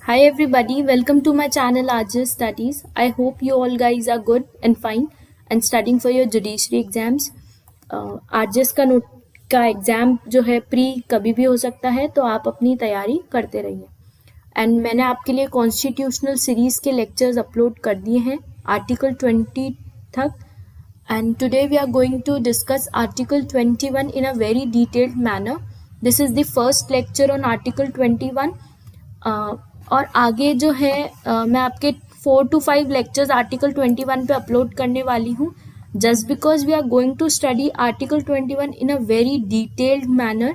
Hi everybody, welcome to my channel RJ Studies. I hope you all guys are good and fine and studying for your judiciary exams. RJS का exam जो है pre कभी भी हो सकता है, तो आप अपनी तैयारी करते रहिए. एंड मैंने आपके लिए कॉन्स्टिट्यूशनल सीरीज़ के लेक्चर्स अपलोड कर दिए हैं आर्टिकल 20 तक. And today we are going to discuss Article 21 in a very detailed manner. This is the first lecture on Article 21. और आगे जो है मैं आपके 4 to 5 लेक्चर्स आर्टिकल 21 पे अपलोड करने वाली हूँ, just because we are going to study article 21 in a very detailed manner.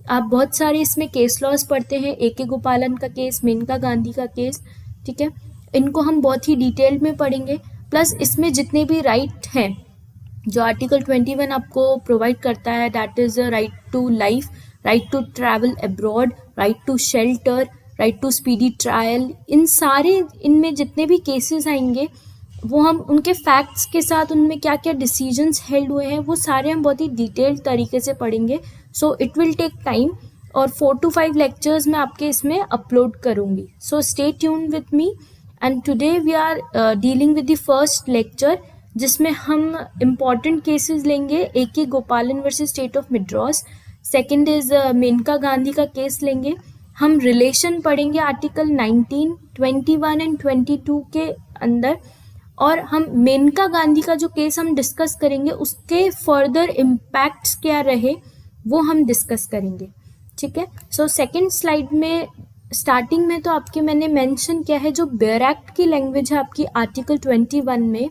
आप बहुत सारे इसमें केस लॉज पढ़ते हैं, ए गोपालन का केस, मेनका गांधी का केस, ठीक है. इनको हम बहुत ही डिटेल में पढ़ेंगे. प्लस इसमें जितने भी राइट हैं जो आर्टिकल 21 आपको प्रोवाइड करता है, that is right to life, right to travel abroad, right to shelter, right to speedy trial, इनमें जितने भी केसेस आएंगे वो हम उनके फैक्ट्स के साथ उनमें क्या क्या डिसीजंस हेल्ड हुए हैं वो सारे हम बहुत ही डिटेल्ड तरीके से पढ़ेंगे. So it will take time और 4 to 5 लेक्चर्स मैं आपके इसमें अपलोड करूँगी. So stay tuned with me. And today we are dealing with the first lecture, जिसमें हम इम्पॉर्टेंट केसेस लेंगे. A Gopalan versus state of Madras. Second is Maneka Gandhi का केस लेंगे. हम रिलेशन पढ़ेंगे आर्टिकल 19, 21 एंड 22 के अंदर. और हम मेनका गांधी का जो केस हम डिस्कस करेंगे उसके फर्दर इम्पैक्ट्स क्या रहे वो हम डिस्कस करेंगे, ठीक है. सो सेकंड स्लाइड में स्टार्टिंग में तो आपके मैंने मेंशन किया है जो बेयर एक्ट की लैंग्वेज है आपकी आर्टिकल 21 में,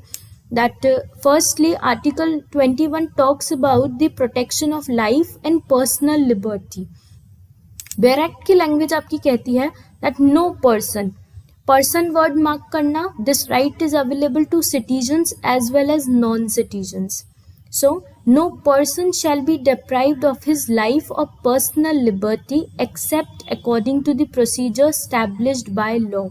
that firstly article 21 talks about the protection of life and personal liberty. Bare act की लैंग्वेज आपकी कहती है that no person word mark करना, this right is available to citizens as well as non-citizens. So no person shall be deprived of his life or personal liberty except according to the procedure established by law.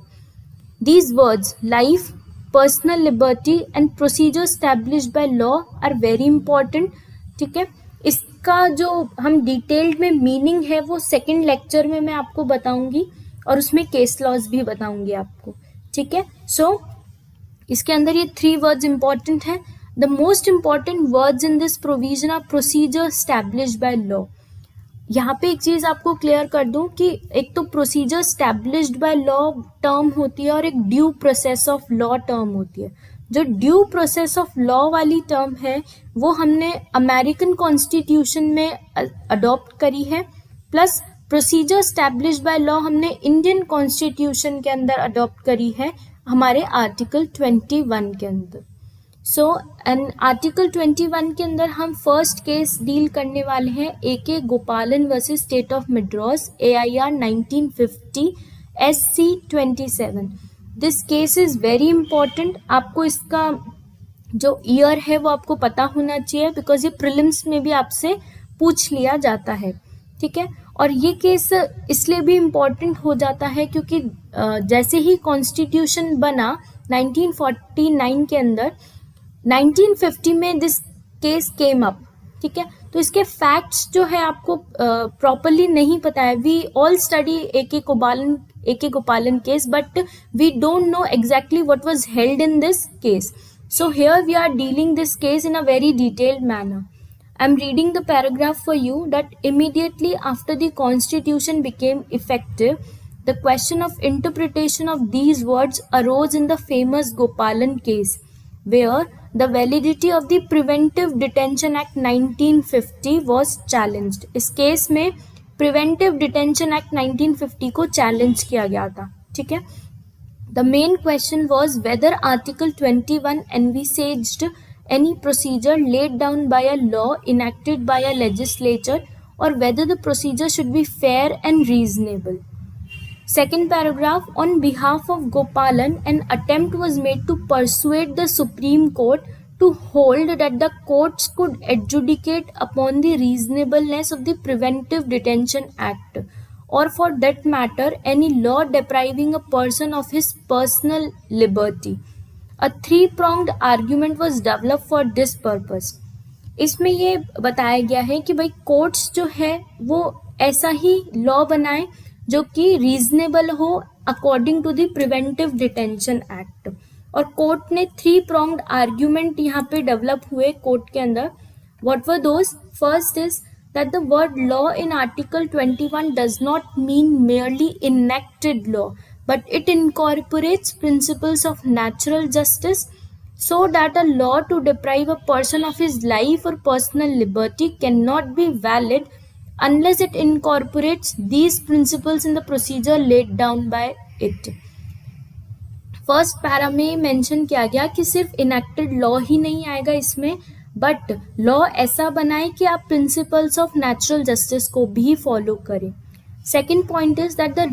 These words life, personal liberty and procedure established by law are very important, ठीक है. इसका जो हम detailed में meaning है वो second lecture में मैं आपको बताऊंगी और उसमें केस लॉज भी बताऊंगी आपको, ठीक है. सो इसके अंदर ये 3 वर्ड्स इंपॉर्टेंट हैं. The most important words in this provision are procedure established by law. यहाँ पे एक चीज आपको क्लियर कर दूं कि एक तो procedure established by law term होती है और एक due process of law term होती है. जो ड्यू प्रोसेस ऑफ लॉ वाली टर्म है वो हमने अमेरिकन कॉन्स्टिट्यूशन में अडॉप्ट करी है, plus procedure established by law हमने इंडियन कॉन्स्टिट्यूशन के अंदर अडॉप्ट करी है हमारे आर्टिकल 21 के अंदर. सो एंड आर्टिकल 21 के अंदर हम फर्स्ट केस डील करने वाले हैं ए Gopalan versus state of Madras, AIR 1950 SC 27. This case is very important. आपको इसका जो ईयर है वो आपको पता होना चाहिए बिकॉज ये प्रीलिम्स में भी आपसे पूछ लिया जाता है, ठीक है. और ये केस इसलिए भी इम्पॉर्टेंट हो जाता है क्योंकि जैसे ही कॉन्स्टिट्यूशन बना 1949 के अंदर, 1950 में दिस केस केम अप, ठीक है. तो इसके फैक्ट्स जो है आपको प्रॉपरली नहीं पता है. We all study A Gopalan case but we don't know exactly what was held in this case. So here we are dealing this case in a very detailed manner. I am reading the paragraph for you that immediately after the constitution became effective, the question of interpretation of these words arose in the famous Gopalan case, where the validity of the Preventive Detention Act 1950 was challenged. इस case में Preventive Detention Act 1950 को challenge किया गया था, ठीक है. The main question was whether Article 21 envisaged any procedure laid down by a law enacted by a legislature or whether the procedure should be fair and reasonable. Second paragraph, on behalf of Gopalan, an attempt was made to persuade the Supreme Court to hold that the courts could adjudicate upon the reasonableness of the Preventive Detention Act, or for that matter any law depriving a person of his personal liberty. A 3-pronged argument was developed for this purpose. इसमें ये बताया गया है कि भाई courts जो है वो ऐसा ही लॉ बनाए जो कि रीजनेबल हो according to the preventive detention act. और कोर्ट ने 3 pronged आर्ग्यूमेंट यहाँ पे डेवलप हुए कोर्ट के अंदर। What were those? First is that the word law in Article 21 does not mean merely enacted law, but it incorporates principles of natural justice, so that a law to deprive a person of his life or personal liberty cannot be valid unless it incorporates these principles in the procedure laid down by it. First para में mention किया गया कि सिर्फ enacted law ही नहीं आएगा इसमें, but law ऐसा बनाए कि आप प्रिंसिपल्स ऑफ नेचुरल जस्टिस को भी फॉलो करें। Second point is that the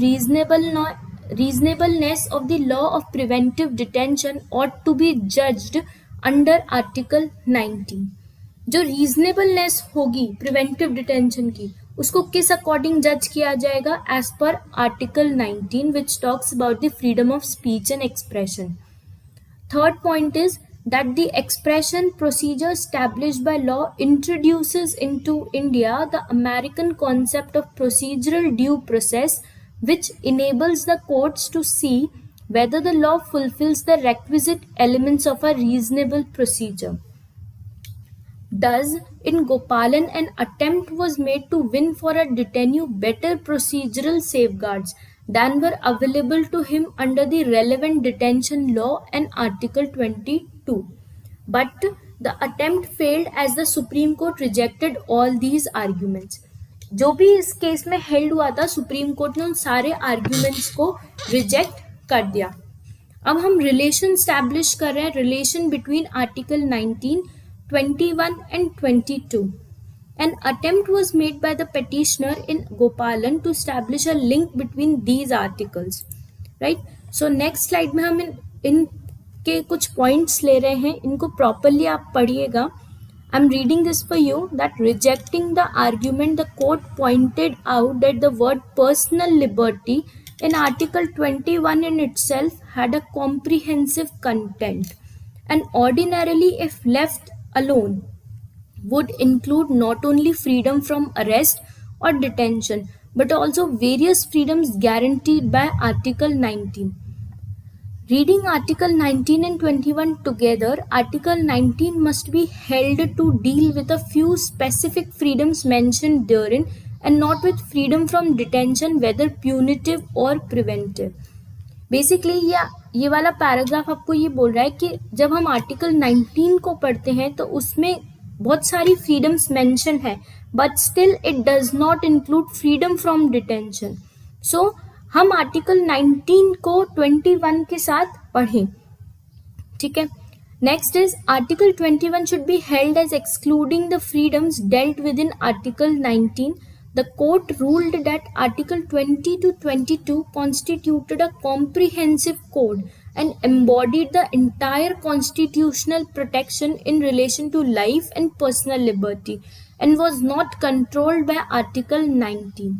reasonableness of the law of preventive detention ought to be judged under Article 19। जो रीजनेबलनेस होगी प्रिवेंटिव डिटेंशन की, उसको किस अकॉर्डिंग जज किया जाएगा? As per article 19 which talks about the freedom of speech and expression. Third point is that the expression procedure established by law introduces into India the American concept of procedural due process, which enables the courts to see whether the law fulfills the requisite elements of a reasonable procedure. Thus, in Gopalan, an attempt was made to win for a detainee better procedural safeguards than were available to him under the relevant detention law and Article 22. But the attempt failed as the Supreme Court rejected all these arguments. जो भी इस case में held हुआ था, supreme court ने उन सारे arguments को रिजेक्ट कर दिया। अब हम रिलेशन स्टैब्लिश कर रहे हैं, relation between article 19, 21 and 22. An attempt was made by the petitioner in Gopalan to establish a link between these articles, right? So next slide में हम इनके कुछ points ले रहे हैं, इनको properly आप पढ़िएगा। I'm reading this for you that rejecting the argument, the court pointed out that the word personal liberty in Article 21 in itself had a comprehensive content, and ordinarily, if left alone, would include not only freedom from arrest or detention, but also various freedoms guaranteed by Article 19. Reading Article 19 and 21 together, Article 19 must be held to deal with a few specific freedoms mentioned therein, and not with freedom from detention, whether punitive or preventive. Basically ये वाला paragraph आपको ये बोल रहा है कि जब हम आर्टिकल 19 को पढ़ते हैं तो उसमें बहुत सारी फ्रीडम्स मेंशन है, but still it does not include freedom from detention. So हम आर्टिकल 19 को 21 के साथ पढ़ें, ठीक है। Next is article 21 should be held as excluding the freedoms dealt with in article 19। The court ruled that Article 20 to 22 constituted a comprehensive code and embodied the entire constitutional protection in relation to life and personal liberty, and was not controlled by Article 19.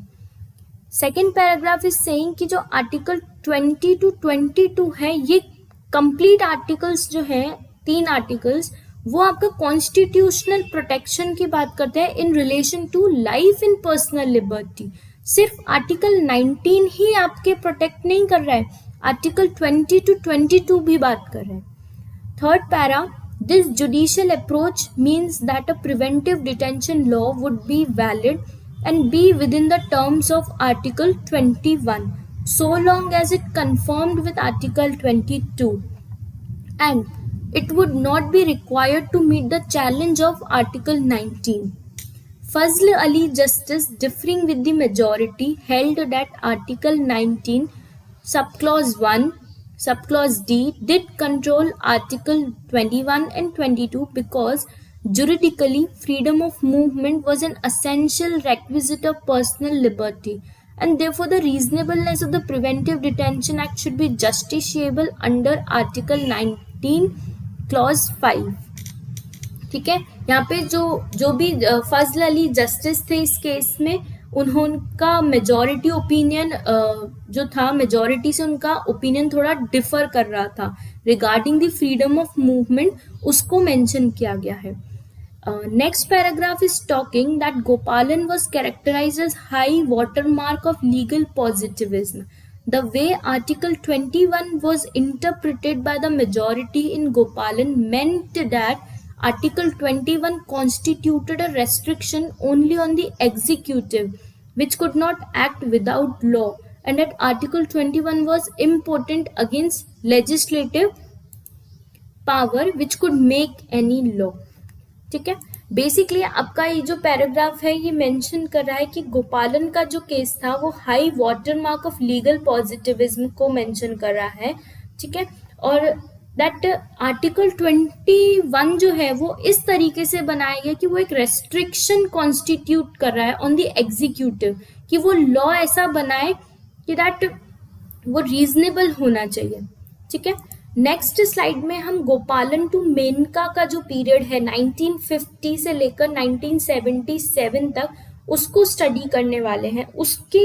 Second paragraph is saying कि जो Article 20 to 22 है, ये complete articles जो हैं, 3 articles, वो आपका constitutional protection की बात करते हैं in relation to life and personal liberty. सिर्फ आर्टिकल 19 ही आपके प्रोटेक्ट नहीं कर रहा है, आर्टिकल 20 to 22 भी बात कर रहे हैं। Third para, this judicial approach means that a preventive detention law would be valid and be within the terms of Article 21 so long as it conformed with Article 22, and it would not be required to meet the challenge of Article 19. Fazl Ali Justice, differing with the majority, held that Article 19 subclause 1 subclause D did control Article 21 and 22 because juridically, freedom of movement was an essential requisite of personal liberty, and therefore the reasonableness of the Preventive Detention Act should be justiciable under Article 19, Clause 5. ठीक है, यहाँ पे जो भी फजल Ali justice थे इस case में, उनका मेजॉरिटी ओपिनियन जो था, मेजॉरिटी से उनका ओपिनियन थोड़ा डिफर कर रहा था regarding the freedom of movement, उसको मेंशन किया गया है। Next paragraph is talking that Gopalan was characterized as high watermark of legal positivism. The way Article 21 was interpreted by the majority in Gopalan meant that Article 21 constituted a restriction only on the executive, which could not act without law, and that Article 21 was impotent against legislative power which could make any law. ठीक है, basically आपका ये जो paragraph है ये mention कर रहा है कि गोपालन का जो केस था वो high watermark of legal positivism को मेंशन कर रहा है. ठीक है, और दैट आर्टिकल 21 जो है वो इस तरीके से बनाया गया कि वो एक रेस्ट्रिक्शन कॉन्स्टिट्यूट कर रहा है ऑन द एग्जीक्यूटिव, कि वो लॉ ऐसा बनाए कि दैट वो रीजनेबल होना चाहिए. ठीक है, नेक्स्ट स्लाइड में हम गोपालन टू मेनका का जो पीरियड है 1950 से लेकर 1977 तक उसको स्टडी करने वाले हैं. उसके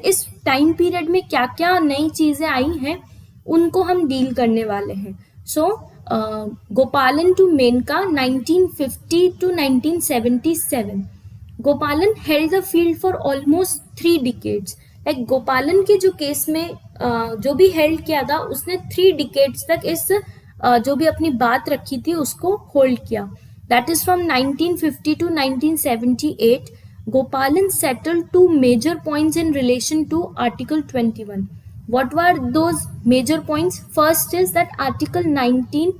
इस टाइम पीरियड में क्या क्या नई चीजें आई हैं उनको हम डील करने वाले हैं. सो गोपालन टू मेनका 1950 to 1977. गोपालन held the field for almost 3 decades. Like गोपालन के जो केस में जो भी हेल्ड किया था उसने 3 decades तक इस जो भी अपनी बात रखी थी उसको होल्ड किया. That is from 1950 to 1978. गोपालन settled 2 major points in relation to Article 21. What were those major points? First is that Article 19,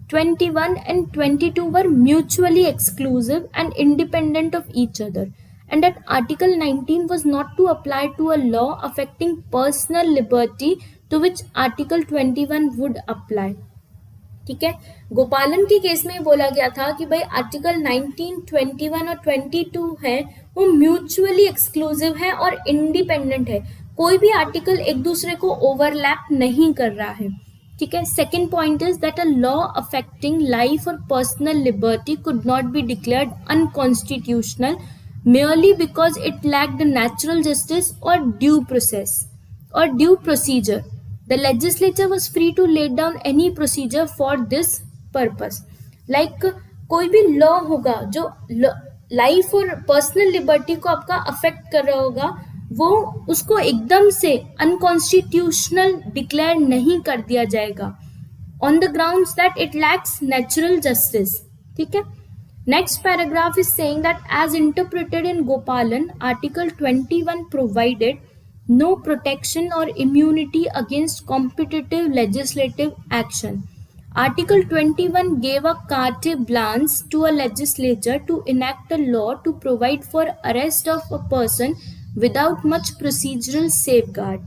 21 and 22 were mutually exclusive and independent of each other, and that Article 19 was not to apply to a law affecting personal liberty to which Article 21 would apply. ठीक है, गोपालन के case में बोला गया था कि भाई आर्टिकल 19, 21 और 22 है वो म्यूचुअली एक्सक्लूसिव है और इंडिपेंडेंट है. कोई भी आर्टिकल एक दूसरे को ओवरलैप नहीं कर रहा है. ठीक है, second point is that a law affecting life और personal liberty could not be declared unconstitutional merely because it lacked natural justice or due process or due procedure. The legislature was free to lay down any procedure for this purpose. Like कोई भी law होगा जो life और personal liberty को आपका affect कर रहा होगा वो उसको एकदम से अनकॉन्स्टिट्यूशनल डिक्लेयर नहीं कर दिया जाएगा on the grounds that it lacks natural justice. ठीक है, next paragraph is saying that as interpreted in Gopalan, Article 21 provided no protection or immunity against competitive legislative action. Article 21 gave a carte blanche to a legislature to enact a law to provide for arrest of a person without much procedural safeguard.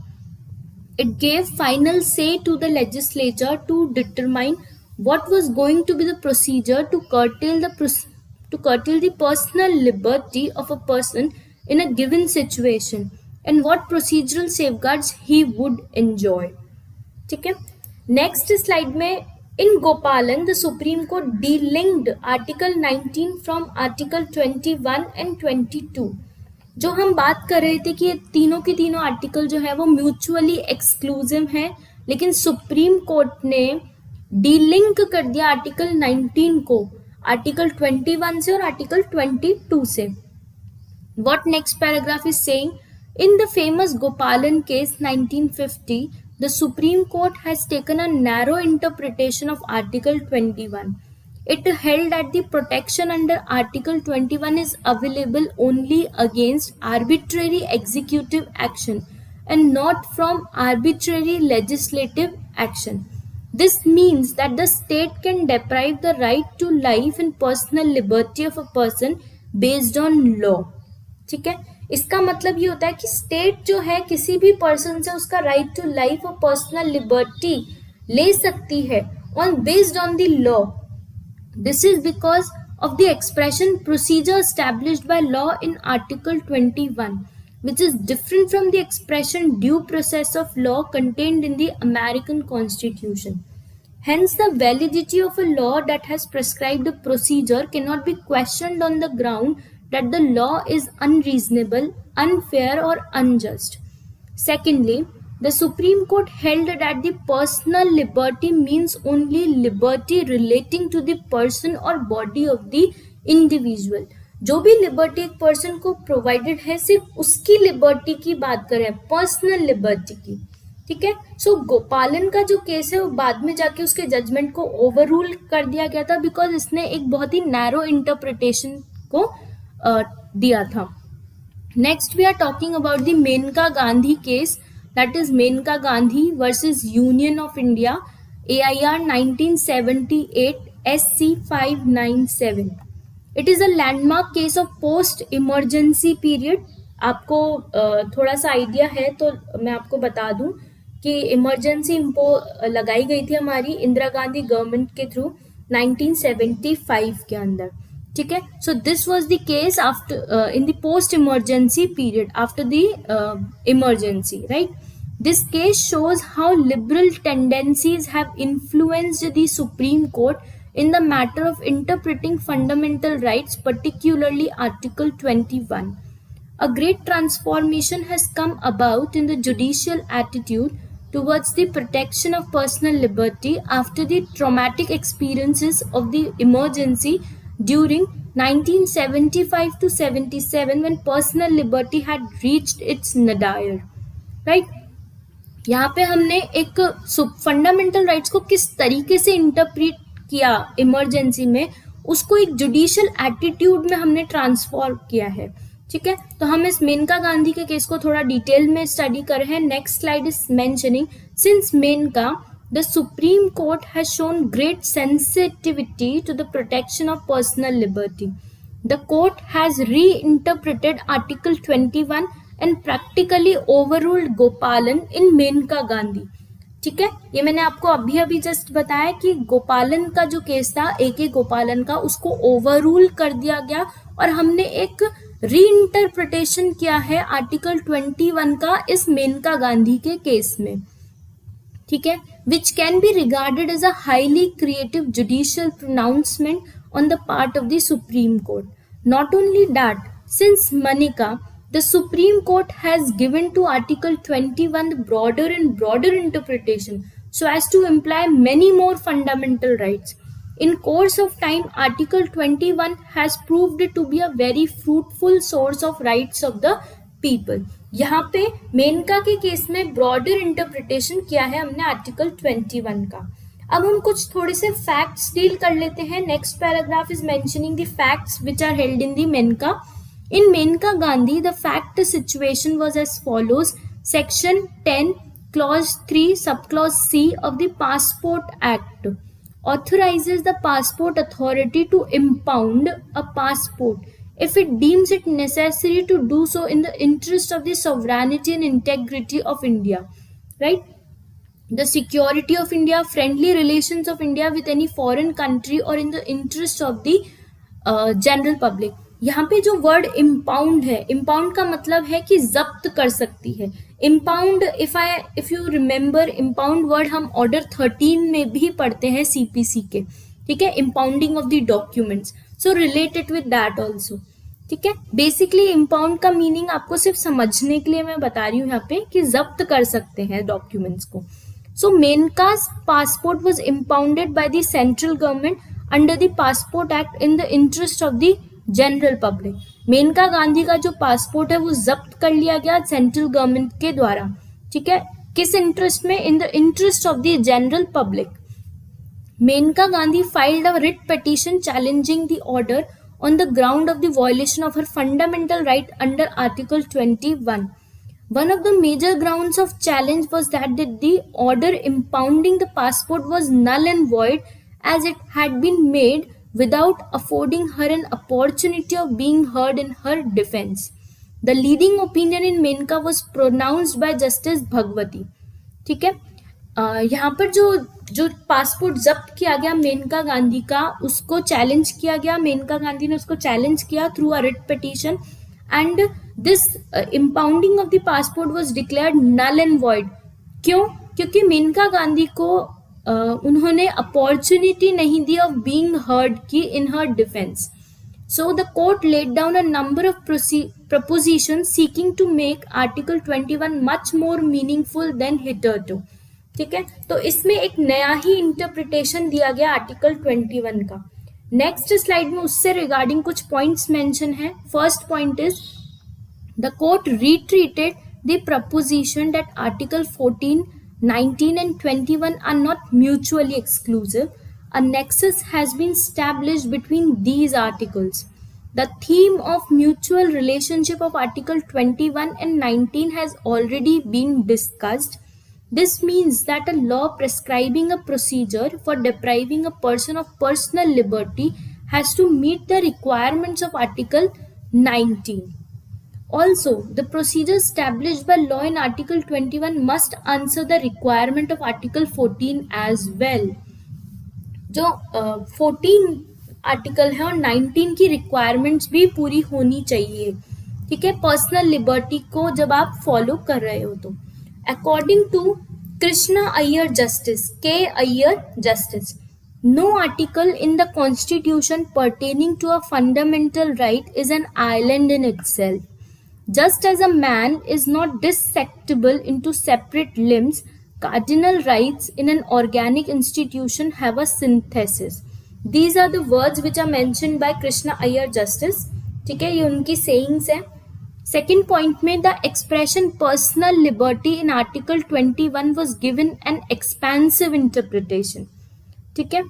It gave final say to the legislature to determine what was going to be the procedure to curtail the personal liberty of a person in a given situation and what procedural safeguards he would enjoy. ठीक है, next slide में in Gopalan the supreme court delinked article 19 from article 21 and 22. जो हम बात कर रहे थे कि ये तीनों के तीनों आर्टिकल जो है वो म्यूचुअली एक्सक्लूसिव हैं, लेकिन सुप्रीम कोर्ट ने डीलिंक कर दिया आर्टिकल 19 को आर्टिकल 21 से और आर्टिकल 22 से. What next paragraph is saying? In the famous Gopalan case 1950, the Supreme Court has taken a narrow interpretation of Article 21. It held that the protection under Article 21 is available only against arbitrary executive action and not from arbitrary legislative action. This means that the state can deprive the right to life and personal liberty of a person based on law. ठीक है, इसका मतलब ये होता है कि state जो है किसी भी पर्सन से उसका राइट टू लाइफ और पर्सनल लिबर्टी ले सकती है on based on the law. This is because of the expression procedure established by law in article 21, which is different from the expression due process of law contained in the American Constitution. Hence, the validity of a law that has prescribed a procedure cannot be questioned on the ground that the law is unreasonable, unfair, or unjust. Secondly, the Supreme Court held that the personal liberty means only liberty relating to the person or body of the individual, जो भी liberty एक person को provided है सिर्फ उसकी liberty की बात करें, पर्सनल लिबर्टी की, ठीक है। सो गोपालन का जो केस है वो बाद में जाके उसके जजमेंट को ओवर रूल कर दिया गया था, बिकॉज इसने एक बहुत ही नैरो इंटरप्रिटेशन को दिया था। Next we are talking about the Maneka Gandhi case, that is Maneka Gandhi versus Union of India, AIR 1978 SC 597। It is a landmark case of post emergency period. आपको थोड़ा सा आइडिया है तो मैं आपको बता दूं कि इमरजेंसी लगाई गई थी हमारी इंदिरा गांधी गवर्नमेंट के थ्रू 1975 के अंदर, ठीक है। So this was the case after in the post emergency period after the emergency, right. This case shows how liberal tendencies have influenced the Supreme Court in the matter of interpreting fundamental rights, particularly Article 21. A great transformation has come about in the judicial attitude towards the protection of personal liberty after the traumatic experiences of the emergency during 1975 to 77, when personal liberty had reached its nadir, right? यहाँ पे हमने एक fundamental rights को किस तरीके से interpret किया emergency में, उसको एक जुडिशियल एटीट्यूड में हमने ट्रांसफॉर्म किया है, ठीक है। तो हम इस मेनका गांधी के केस को थोड़ा डिटेल में स्टडी कर रहे हैं। Next slide is mentioning, since Maneka the supreme court has shown great sensitivity to the protection of personal liberty, the court has reinterpreted article 21 and practically overruled Gopalan in Maneka Gandhi, ठीक है। ये मैंने आपको अभी जस्ट बताया कि गोपालन का जो केस था AK गोपालन का, उसको ओवररूल कर दिया गया और हमने एक रीइंटरप्रिटेशन किया है आर्टिकल 21 का इस मेनका गांधी के केस में, ठीक है, which can be regarded as a highly creative judicial pronouncement on the part of the supreme Court. Not only that, since Maneka the Supreme Court has given to Article 21 the broader and broader interpretation so as to imply many more fundamental rights. In course of time, Article 21 has proved to be a very fruitful source of rights of the people. यहाँ पे मेनका के case में broader interpretation किया है हमने article 21 का। अब हम कुछ थोड़े से फैक्ट्स डील कर लेते हैं। नेक्स्ट paragraph is mentioning the facts which are held in the Maneka. In Menka Gandhi, the fact situation was as follows. Section 10, Clause 3, Subclause C of the Passport Act authorizes the passport authority to impound a passport if it deems it necessary to do so in the interest of the sovereignty and integrity of India, right? The security of India, friendly relations of India with any foreign country, or in the interest of the general public. यहाँ पे जो word impound है, impound का मतलब है कि जब्त कर सकती है। Impound, if you remember, impound word हम ऑर्डर 13 में भी पढ़ते हैं CPC के, ठीक है, impounding of the documents, so related with that also, ठीक है। बेसिकली इम्पाउंड का मीनिंग आपको सिर्फ समझने के लिए मैं बता रही हूँ यहाँ पे कि जब्त कर सकते हैं डॉक्यूमेंट्स को। सो मेनका's passport was impounded by the central government under the Passport Act in the interest of the general public. Maneka Gandhi का जो पासपोर्ट है वो जब्त कर लिया गया सेंट्रल गवर्नमेंट के द्वारा, ठीक है, किस इंटरेस्ट में? In the interest of the general public. Maneka Gandhi filed a writ petition challenging the order on the ground of the violation of her fundamental right under article 21। One of the major grounds of challenge was that the order impounding the passport was null and void, as it had been made without affording her an opportunity of being heard in her defense. The leading opinion in Menka was pronounced by Justice Bhagwati, ठीक है। यहाँ पर जो passport जब्त किया गया मेनका गांधी का, उसको चैलेंज किया गया, मेनका गांधी ने उसको चैलेंज किया through a writ petition, and this impounding of the passport was declared null and void। क्यों? क्योंकि मेनका गांधी को उन्होंने अपॉर्चुनिटी नहीं दी ऑफ बीइंग हर्ड की in her defence. So the court laid down a number of propositions seeking to make article 21 much more meaningful than hitherto, ठीक है। तो इसमें एक नया ही इंटरप्रिटेशन दिया गया आर्टिकल 21 का। नेक्स्ट स्लाइड में उससे रिगार्डिंग कुछ पॉइंट्स मेंशन है. First point is the court retreated the proposition that Article 14, 19 and 21 are not mutually exclusive. A nexus has been established between these articles. The theme of mutual relationship of Article 21 and 19 has already been discussed. This means that a law prescribing a procedure for depriving a person of personal liberty has to meet the requirements of Article 19. Also, the procedure established by law in Article 21 must answer the requirement of Article 14 as well. जो 14 article है और 19 की requirements भी पूरी होनी चाहिए. ठीक है, पर्सनल लिबर्टी को जब आप फॉलो कर रहे हो तो. According to Krishna Iyer justice, K Iyer justice, no article in the constitution pertaining to a fundamental right is an island in itself. Just as a man is not dissectable into separate limbs, cardinal rights in an organic institution have a synthesis. These are the words which are mentioned by Krishna Iyer Justice. ठीक है, ये उनकी sayings है. Second point में the expression personal liberty in Article 21 was given an expansive interpretation. ठीक है,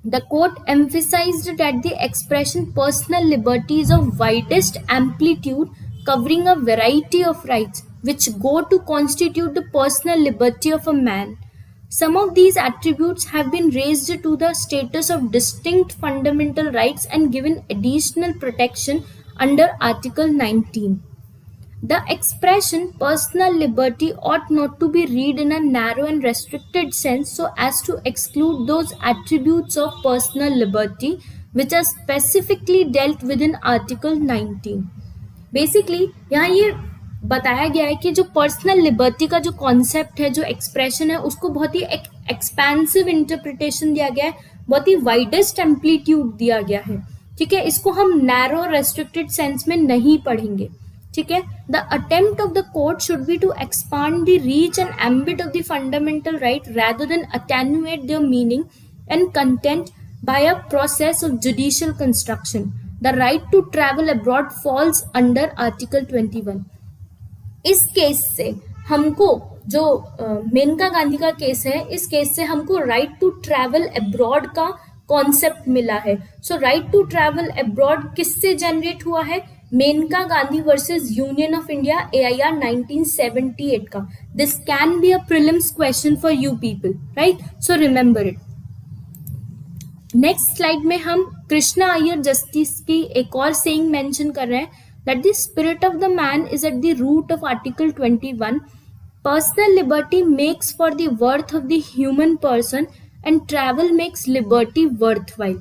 the court emphasized that the expression personal liberty is of widest amplitude, covering a variety of rights which go to constitute the personal liberty of a man. Some of these attributes have been raised to the status of distinct fundamental rights and given additional protection under Article 19. The expression personal liberty ought not to be read in a narrow and restricted sense so as to exclude those attributes of personal liberty which are specifically dealt with in Article 19. Basically यहाँ ये बताया गया है कि जो personal liberty का जो concept है, जो एक्सप्रेशन है, उसको बहुत ही एक एक्सपेंसिव इंटरप्रिटेशन दिया गया है, बहुत ही वाइडेस्ट एम्पलीट्यूड दिया गया है. ठीक है, इसको हम नैरो रेस्ट्रिक्टेड सेंस में नहीं पढ़ेंगे. ठीक है, the attempt of the court should be to expand the reach and ambit of the fundamental right rather than attenuate their meaning and content by a process of judicial construction. The right to travel abroad falls under Article 21. इस case से हमको जो मेनका गांधी का case है, इस case से हमको right to travel abroad का कॉन्सेप्ट मिला है. So right to travel abroad किससे जनरेट हुआ है? Maneka Gandhi versus Union of India, AIR 1978 का. This can be a prelims question for you people, right? So remember it. Next slide में हम Krishna Iyer justice की एक और सेइंग मेंशन कर रहे हैं, that the spirit of the man is at the root of article 21. Personal liberty makes for the worth of the human person and travel makes liberty worthwhile.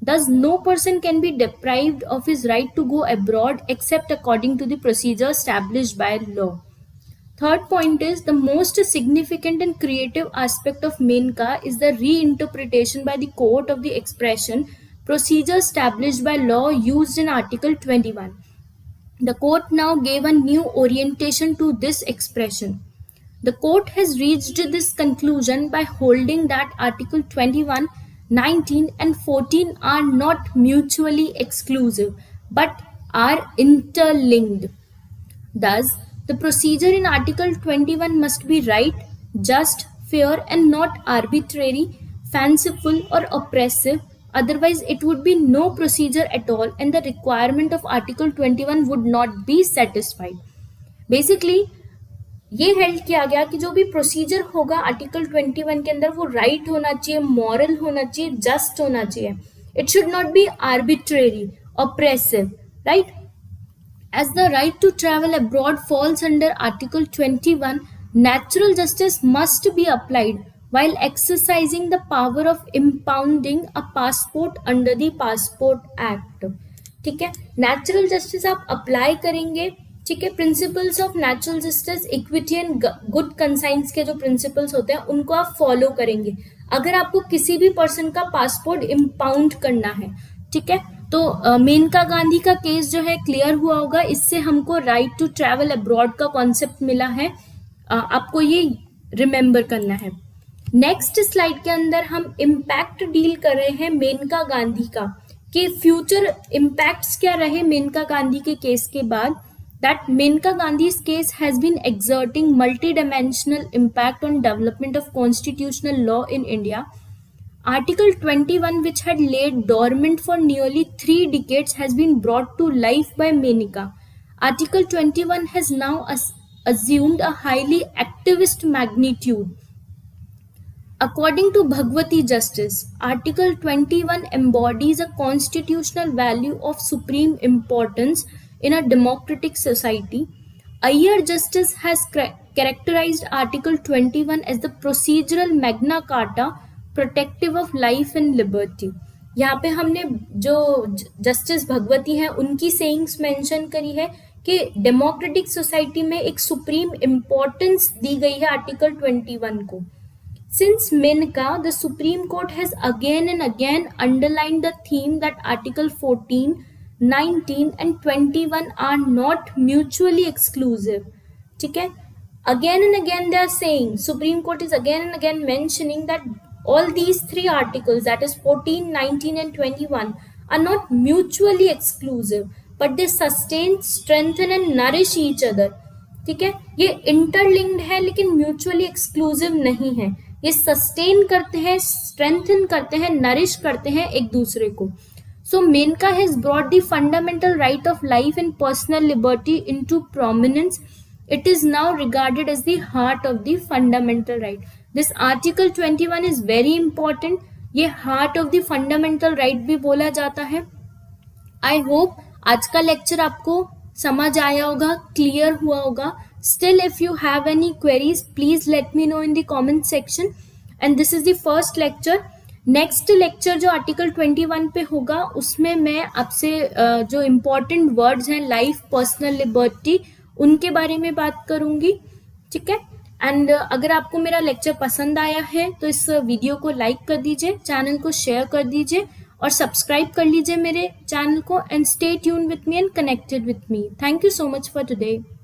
Thus, no person can be deprived of his right to go abroad except according to the procedure established by law. Third point is the most significant and creative aspect of Menka is the reinterpretation by the court of the expression procedure established by law used in Article 21. The court now gave a new orientation to this expression. The court has reached this conclusion by holding that Article 21, 19 and 14 are not mutually exclusive but are interlinked. Thus, the procedure in Article 21 must be right, just, fair and not arbitrary, fanciful or oppressive. Otherwise, it would be no procedure at all and the requirement of Article 21 would not be satisfied. Basically, ये held किया गया कि जो भी procedure होगा article 21 के अंदर वो राइट होना चाहिए, मॉरल होना चाहिए, जस्ट होना चाहिए. It should not be arbitrary, oppressive, right? As the right to travel abroad falls under Article 21, natural justice must be applied while exercising the power of impounding a passport under the Passport Act. ठीक है, natural justice आप apply करेंगे. ठीक है, principles of natural justice, equity and good conscience के जो principles होते हैं उनको आप फॉलो करेंगे अगर आपको किसी भी पर्सन का पासपोर्ट इम्पाउंड करना है. ठीक है, तो मेनका गांधी का केस जो है क्लियर हुआ होगा. इससे हमको राइट टू ट्रैवल अब्रॉड का कॉन्सेप्ट मिला है. आपको ये रिमेंबर करना है. नेक्स्ट स्लाइड के अंदर हम इम्पैक्ट डील कर रहे हैं मेनका गांधी का, कि फ्यूचर इम्पैक्ट्स क्या रहे मेनका गांधी के केस के बाद. That Menka Gandhi's case has been exerting multidimensional impact on development of constitutional law in India. Article 21, which had laid dormant for nearly 3 decades, has been brought to life by Menka. Article 21 has now assumed a highly activist magnitude. According to Bhagwati Justice, Article 21 embodies a constitutional value of supreme importance in a democratic society. Iyer Justice has characterized Article 21 as the procedural Magna Carta protective of life and liberty. यहाँ पे हमने जो justice Bhagwati हैं उनकी sayings mention करी है कि democratic society में एक सुप्रीम इम्पोर्टेंस दी गई है आर्टिकल 21 को. Since Menka, the Supreme Court has again and again underlined the theme that Article 14, 19 and 21 are not mutually exclusive. ठीक है? Again and again they are saying, Supreme Court is again and again mentioning that all these 3 articles, that is 14, 19 and 21, are not mutually exclusive, but they sustain, strengthen and nourish each other. ठीक है, ये interlinked है लेकिन mutually exclusive नहीं है. ये sustain करते हैं, स्ट्रेंथन करते हैं, नरिश करते हैं एक दूसरे को. So Maneka has brought the fundamental right of life and personal liberty into prominence. It is now regarded as the heart of the fundamental right. This article 21 is very important. ये heart of the fundamental right भी बोला जाता है. I hope आज का lecture आपको समझ आया होगा, क्लियर हुआ होगा. Still, if you have any queries, please let me know in the comment section. And this is the first lecture. Next lecture जो आर्टिकल 21 पे होगा उसमें मैं आपसे जो इम्पोर्टेंट वर्ड्स हैं लाइफ, पर्सनल लिबर्टी, उनके बारे में बात करूंगी. ठीक है. एंड अगर आपको मेरा लेक्चर पसंद आया है तो इस वीडियो को लाइक कर दीजिए, चैनल को शेयर कर दीजिए और सब्सक्राइब कर लीजिए मेरे चैनल को. And stay tuned with me and connected with me. Thank you so much for today.